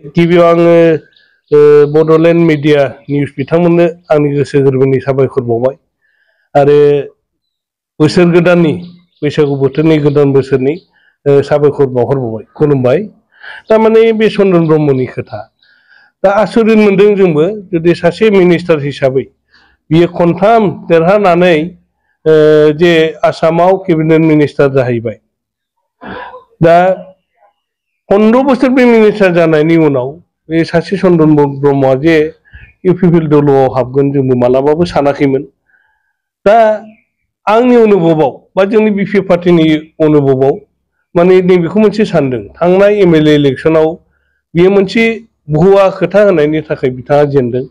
गिबियाव आङो Bodoland media news बिथांमोननो आंनि गोसो गोरबोनि साबायखर बावबाय आरो बोसोर गोदाननि बैसागु बोथोरनि गोदान बोसोरनि साबायखर बावहरबावबाय खुलुमबाय। थारमाने बे चन्दन ब्रह्मनि खोथा दा आसरित मोनदों जोंबो जुदि सासे मिनिस्टार हिसाबै बियो खनथाम देरहानानै जे आसामाव केबिनेट मिनिस्टार जाहैबाय। दा 15 बोसोर बे मिनिस्टार जानायनि उनाव बे सासे चन्दन ब्रह्मआ जे इउपिपिएल दलआव हाबगोन जोंबो मालाबाबो सानाखैमोन। दा आंनि अनुभबआव बा जोंनि बिपि पार्टिनि अनुभबआव माने नैबेखौ मोनसे सानदों थांनाय एमएलए इलेक्सनाव बियो मोनसे भुवा खोथा होनायनि थाखाय बिथाङा जेनदों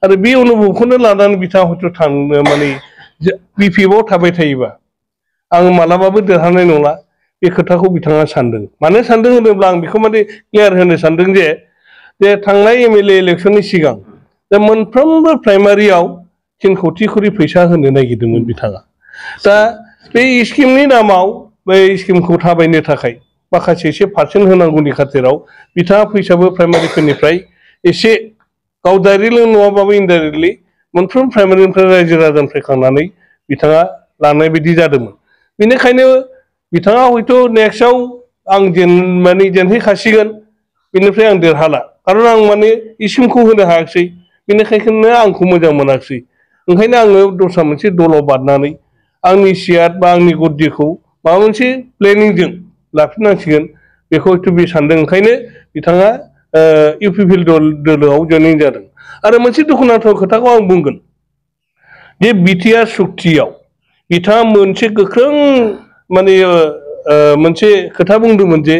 आरो बे अनुभबखौनो लानानै बिथाङा हयथ' थांनो माने बिपिएफआव थाबाय थायोबा आं मालाबाबो देरहानाय नंला बे खोथाखौ बिथाङा सानदों। मानो सानदों होनोब्ला आं बेखौ माने क्लियार होनो सानदों जे थांनाय एमएलए इलेक्सननि सिगां दा मोनफ्रोमबो प्राइमारियाव 3 कोटि खरि फैसा होनो नागिरदोंमोन बिथाङा। दा बे स्किमनि नामाव बै स्किमखौ थाबायनो थाखाय माखासे एसे पार्सेन्ट होनांगौनि खाथिराव बिथाङा फैसाबो प्राइमारिफोरनिफ्राय एसे गाव डाइरेक्टलि नङाबाबो इनडाइरेक्टलि मोनफ्रोम प्राइमारिनिफ्राय रायजो राजानिफ्राय खांनानै बिथाङा लानाय बायदि जादोंमोन। बेनिखायनो बिथाङा हयथ' नेक्स्टआव आं माने जेनहैखासिगोन बेनिफ्राय आं देरहाला खारन आं माने स्किमखौ होनो हायाखिसै बेनिखायनो आंखौ मोजां मोनाखिसै ओंखायनो आङो दस्रा मोनसे दलाव बारनानै आंनि सियार बा आंनि गद्दिखौ माबा मोनसे प्लेनिंजों लाफिननांसिगोन बेखौ हयथ' बे सानदों। ओंखायनो बिथाङा इउपिपिएल दोलोआव जइनिं जादों। आरो मोनसे दुखुनांथाव खोथाखौ आं बुंगोन जे बिटिआर सुक्तियाव बिथाङा मोनसे गोख्रों माने मोनसे खोथा बुंदोंमोन जे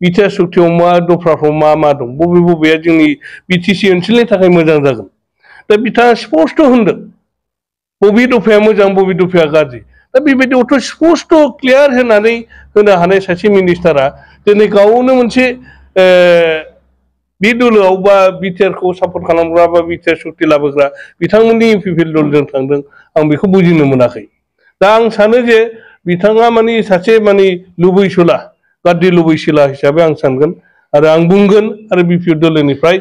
बिटिआर सुक्तियाव मा दफ्राफ्राव मा दं बबेया जोंनि बिटिसि ओनसोलनि थाखाय मोजां जागोन। दा बिथाङा स्पस्ट' होनदों बबे दफाया मोजां बबे दफाया गाज्रि। दा बेबायदियावथ' स्पस्ट' क्लियार होनानै होनो हानाय सासे मिनिस्टारा दिनै गावनो मोनसे बे दोलोआव बा बिटिआरखौ सापर्ट खालामग्रा बा बिटिआर सुक्ति लाबोग्रा बिथांमोननि इउपिपिएल दलजों थांदों आं बेखौ बुजिनो मोनाखै। दा आं सानो जे बिथाङा माने सासे माने लुबैसुला गाद्रि लुबैसुला हिसाबै आं सानगोन आरो आं बुंगोन आरो बिपिएल दोलोनिफ्राय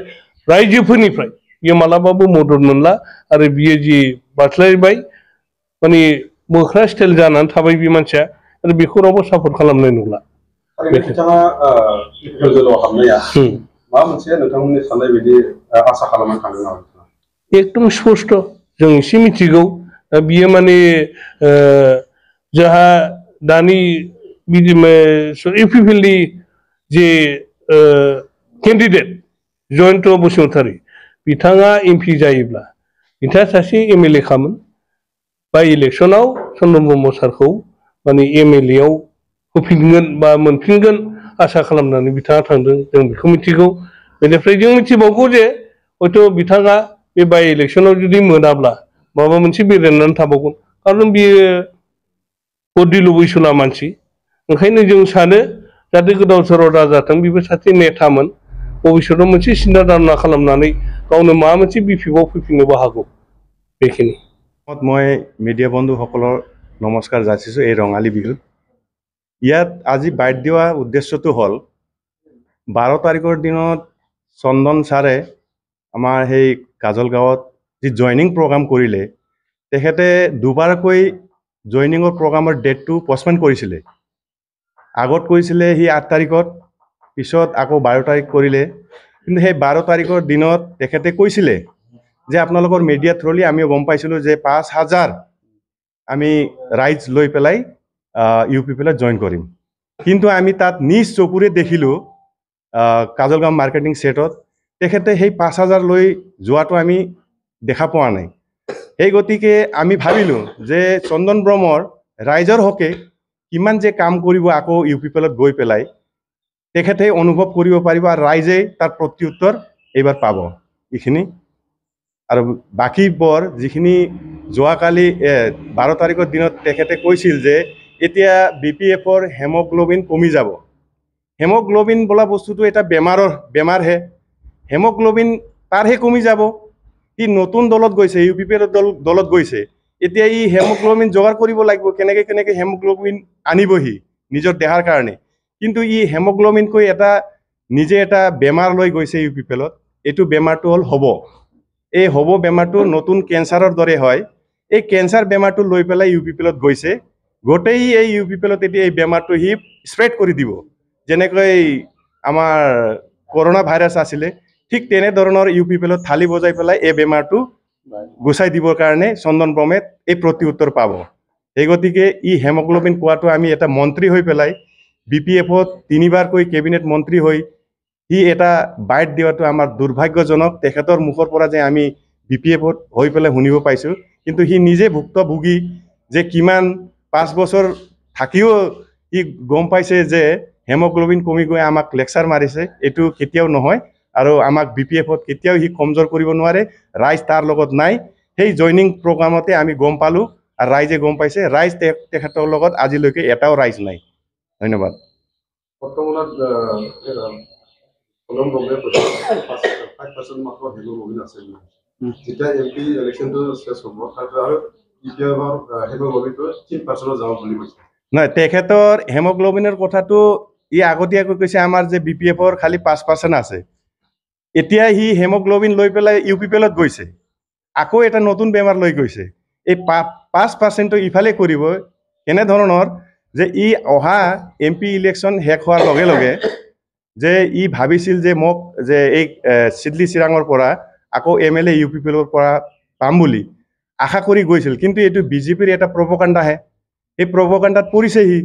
रायजोफोरनिफ्राय बियो मालाबाबो मदद मोनला आरो बियो जि बास्लायबाय माने मोख्रा स्टाइल जानानै थाबाय बे मानसिया आरो बेखौ रावबो सापर्ट खालामनाय नंला। बिथाङा बिपिएल दोलोआव हाबनाया माबा मोनसे नोंथांमोननि साननाय बायदि आसा खालामनानै थांदों नामा? एकदम स्पस्ट' जों एसे मिथिगौ बियो माने जोंहा दानि इउपिपिएलनि जे केन्डिडेट जयन्त बसुमतारी बिथाङा एमपि जायोब्ला बिथाङा सासे एमएलए खामोन बा इलेक्सनाव चन्दन ब्रह्म सारखौ माने एमएलएआव होफिनगोन बा मोनफिनगोन आसा खालामनानै बिथाङा थांदों जों बेखौ मिथिगौ। बेनिफ्राय जों मिथिबावगौ जे हयथ' बिथाङा बे बाइ इलेक्सनाव जुदि मोनाब्ला माबा मोनसे बेरायनानै थाबावगोन खारन बियो गद्दि लुबैसुला मानसि। ओंखायनो जों सानो जाहाथे गोदाव सोराव दाजाथों बेबो सासे नेतामोन भबिष्यतआव मोनसे सिन्था धारना खालामनानै गावनो माबा मोनसे बिपिएफआव फैफिननोबो हागौ। बेखिनि মই মিডিয়া বন্ধুসকলৰ নমস্কাৰ যাচিছোঁ এই ৰঙালী বিহুত। ইয়াত আজি বাইট দিয়া উদ্দেশ্যটো হ'ল 12 তাৰিখৰ দিনত চন্দন ছাৰে আমাৰ সেই কাজলগাঁৱত যি জইনিং প্ৰগ্ৰাম কৰিলে তেখেতে দুবাৰকৈ জইনিঙৰ প্ৰগ্ৰামৰ ডেটটো পষ্টপন কৰিছিলে। আগত কৈছিলে সি 8 তাৰিখত পিছত আকৌ 12 তাৰিখ কৰিলে কিন্তু সেই 12 তাৰিখৰ দিনত তেখেতে কৈছিলে যে আপোনালোকৰ মিডিয়া থ্ৰুলি আমি গম পাইছিলোঁ যে 5000 আমি ৰাইজ লৈ পেলাই ইউপিপিএলত জইন কৰিম কিন্তু আমি তাত নিজ চকুৰে দেখিলোঁ কাজলগাঁও মাৰ্কেটিং সেটত তেখেতে সেই 5000 লৈ যোৱাটো আমি দেখা পোৱা নাই। এই গতিকে আমি ভাবিলোঁ যে চন্দন ব্ৰহ্মৰ ৰাইজৰ হকে কিমান যে কাম কৰিব আকৌ ইউপিপিএলত গৈ পেলাই তেখেতে অনুভৱ কৰিব পাৰিব আৰু ৰাইজে তাৰ প্ৰত্যুত্তৰ এইবাৰ পাব। এইখিনি আৰু বাকীবোৰ যিখিনি যোৱাকালি 12 তাৰিখৰ দিনত তেখেতে কৈছিল যে এতিয়া বিপিএফৰ হেমোগ্লোবিন কমি যাব। হেমোগ্লোবিন বোলা বস্তুটো এটা বেমাৰহে হেমোগ্লোবিন তাৰহে কমি যাব। ই নতুন দলত গৈছে ইউপিপিএল দলত গৈছে এতিয়া ই হেমোগ্লোবিন যোগাৰ কৰিব লাগিব কেনেকৈ হেমোগ্লোবিন আনিবহি নিজৰ দেহাৰ কাৰণে কিন্তু ই হেমোগ্লোবিনকৈ এটা নিজে এটা বেমাৰ লৈ গৈছে ইউ পি পি এলত। এইটো বেমাৰটো হ'ল হ'ব। এই হ'ব বেমাৰটো নতুন কেঞ্চাৰৰ দৰে হয়। এই কেঞ্চাৰ বেমাৰটো লৈ পেলাই ইউ পি পি এলত গৈছে। গোটেই এই ইউ পি পি এলত এতিয়া এই বেমাৰটো সি স্প্ৰেড কৰি দিব। যেনেকৈ আমাৰ কৰোণা ভাইৰাছ আছিলে, ঠিক তেনেধৰণৰ ইউ পি পি এলত থালি বজাই পেলাই এই বেমাৰটো গুচাই দিবৰ কাৰণে চন্দন ব্ৰহ্মে এই প্ৰতি উত্তৰ পাব। সেই গতিকে ই হেমোগ্লোবিন কোৱাটো আমি এটা মন্ত্ৰী হৈ পেলাই BPF-ত 3বাৰকৈ কেবিনেট মন্ত্ৰী হৈ সি এটা বাইট দিয়াটো আমাৰ দুৰ্ভাগ্যজনক। তেখেতৰ মুখৰ পৰা যে আমি BPF-ত হৈ পেলাই শুনিব পাইছোঁ, কিন্তু সি নিজে ভুক্তভোগী যে কিমান 5 বছৰ থাকিও সি গম পাইছে যে হেমোগ্লোবিন কমি গৈ আমাক লেকচাৰ মাৰিছে। এইটো কেতিয়াও নহয়, আৰু আমাক BPF-ত কেতিয়াও সি কমজোৰ কৰিব নোৱাৰে। ৰাইজ তাৰ লগত নাই। সেই জইনিং প্ৰগ্ৰামতে আমি গম পালোঁ, আৰু ৰাইজে গম পাইছে। ৰাইজ তেখেতৰ লগত আজিলৈকে এটাও ৰাইজ নাই। ধন্যবাদ। বৰ্তমানত চন্দন ব্ৰহ্মই কৈছে 5% মাত্ৰ হেমোগ্লোবিন আছে বুলি। যেতিয়া MP ইলেকশ্যনটো চেছ হ'ব, তাৰপিছত আৰু BPF-ৰ হেমোগ্লোবিনটো 3% যাব বুলি কৈছে। নাই, তেখেতৰ হেমোগ্লোবিনৰ কথাটো ই আগতীয়াকৈ কৈছে আমাৰ যে BPF-ৰ খালি 5% আছে। এতিয়া সি হেমোগ্লোবিন লৈ পেলাই ইউ পি পি এলত গৈছে, আকৌ এটা নতুন বেমাৰ লৈ গৈছে। এই 5% ইফালে কৰিব কেনেধৰণৰ যে ই অহা MP ইলেকশ্যন শেষ হোৱাৰ লগে লগে যে ই ভাবিছিল যে মোক যে এই চিডলি চিৰাঙৰ পৰা আকৌ MLA ইউ পি পি এলৰ পৰা পাম বুলি আশা কৰি গৈছিল। কিন্তু এইটো বিজেপিৰ এটা প্ৰপোগাণ্ডাহে। এই প্ৰপোগাণ্ডাত পৰিছে সি।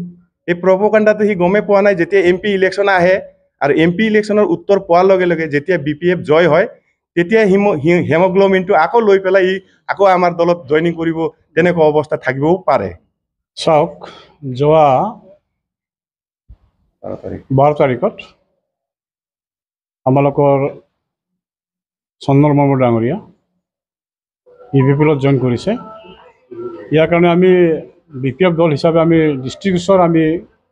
এই প্ৰপোগাণ্ডাটো সি গমেই পোৱা নাই। যেতিয়া MP ইলেকশ্যন আহে আৰু MP ইলেকশ্যনৰ উত্তৰ পোৱাৰ লগে লগে যেতিয়া BPF জয় হয়, তেতিয়া হেমোগ্লোবিনটো আকৌ লৈ পেলাই ই আকৌ আমাৰ দলত জইনিং কৰিব, তেনেকুৱা অৱস্থা থাকিবও পাৰে। চাওক, যোৱা 12 তাৰিখত আমালোকৰ চন্দন ব্ৰহ্ম ডাঙৰীয়া UPP-ত জইন কৰিছে। ইয়াৰ কাৰণে আমি BPF দল হিচাপে আমি ডিষ্ট্ৰিবিউচন আমি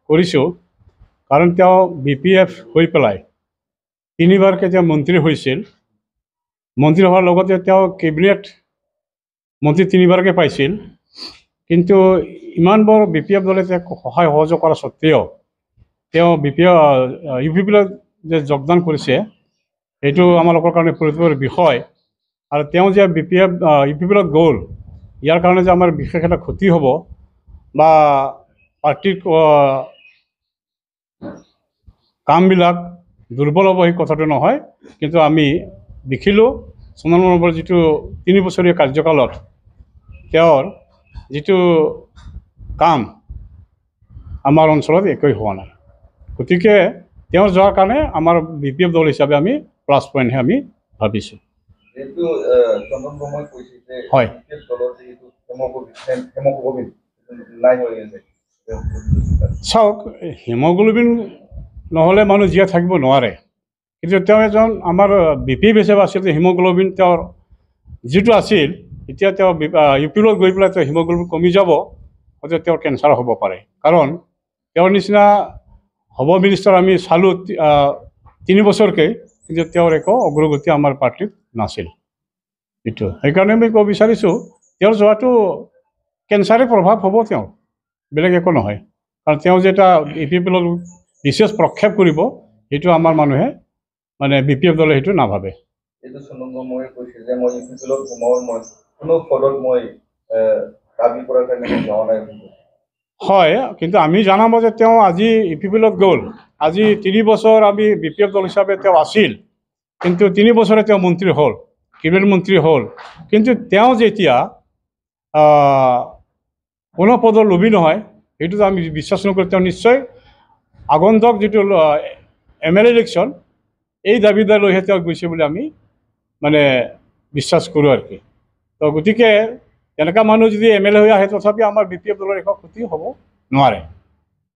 কৰিছোঁ, কাৰণ তেওঁ BPF হৈ পেলাই 3বাৰকৈ তেওঁ মন্ত্ৰী হৈছিল। মন্ত্ৰী হোৱাৰ লগতে তেওঁ কেবিনেট মন্ত্ৰী 3বাৰকৈ পাইছিল। কিন্তু ইমান বৰ BPF দলে তেওঁক সহায় সহযোগ কৰা স্বত্তেও তেওঁ UPP-ত যে যোগদান কৰিছে, এইটো আমালোকৰ কাৰণে পৰিতাপৰ বিষয়। আৰু তেওঁ যে UPP-ত গ'ল, ইয়াৰ কাৰণে যে আমাৰ বিশেষ এটা ক্ষতি হ'ব বা পাৰ্টিৰ কামবিলাক দুৰ্বল হ'ব, সেই কথাটো নহয়। কিন্তু আমি দেখিলোঁ চন্দন ব্ৰহ্মৰ যিটো 3 বছৰীয়া কাৰ্যকালত তেওঁৰ যিটো কাম আমাৰ অঞ্চলত একোৱেই হোৱা নাই। গতিকে তেওঁ যোৱাৰ কাৰণে আমাৰ BPF দল হিচাপে আমি প্লাছ পইণ্টহে আমি ভাবিছোঁ। হয়, চাওক, হেমোগ্লোবিন নহ'লে মানুহ জীয়াই থাকিব নোৱাৰে। কিন্তু তেওঁ এজন আমাৰ BPF হিচাপে আছিল। হেমোগ্লোবিন তেওঁৰ যিটো আছিল, এতিয়া তেওঁ UPP-ত গৈ পেলাই তেওঁ হেমোগ্লোবিন কমি যাব, হয়তো তেওঁৰ কেঞ্চাৰ হ'ব পাৰে। কাৰণ তেওঁৰ নিচিনা হ'ব মিনিষ্টাৰ আমি চালোঁ 3 বছৰকৈ, কিন্তু তেওঁৰ একো অগ্ৰগতি আমাৰ পাৰ্টিত নাছিল। এইটো সেইকাৰণে আমি ক'ব বিচাৰিছোঁ, তেওঁৰ যোৱাটো কেঞ্চাৰে প্ৰভাৱ হ'ব, তেওঁৰ বেলেগ একো নহয়। কাৰণ তেওঁ যে এটা UPP-ত বিশেষ প্ৰক্ষেপ কৰিব, সেইটো আমাৰ মানুহে মানে BPF দলে সেইটো নাভাবে। এইটো চন্দন ব্ৰহ্মই কৈছিল যে মই UPP-ত কোনো পদত মই দাবী কৰাৰ কাৰণে যোৱা নাই। হয়, কিন্তু আমি জানাম যে তেওঁ আজি UPP-ত গ'ল। আজি 3 বছৰ আমি BPF দল হিচাপে তেওঁ আছিল, কিন্তু 3 বছৰে তেওঁ মন্ত্ৰী হ'ল, কেবিনেট মন্ত্ৰী হ'ল। কিন্তু তেওঁ যেতিয়া কোনো পদৰ লোভী নহয়, সেইটোতো আমি বিশ্বাস নকৰোঁ। তেওঁ নিশ্চয় আগন্তুক যিটো MLA ইলেকশ্যন, এই দাবীদাৰ লৈহে তেওঁ গৈছে বুলি আমি মানে বিশ্বাস কৰোঁ আৰু কি। তো গতিকে এনেকুৱা মানুহ যদি MLA হৈ আহে, তথাপি আমাৰ BPF দলৰ একো ক্ষতি হ'ব নোৱাৰে।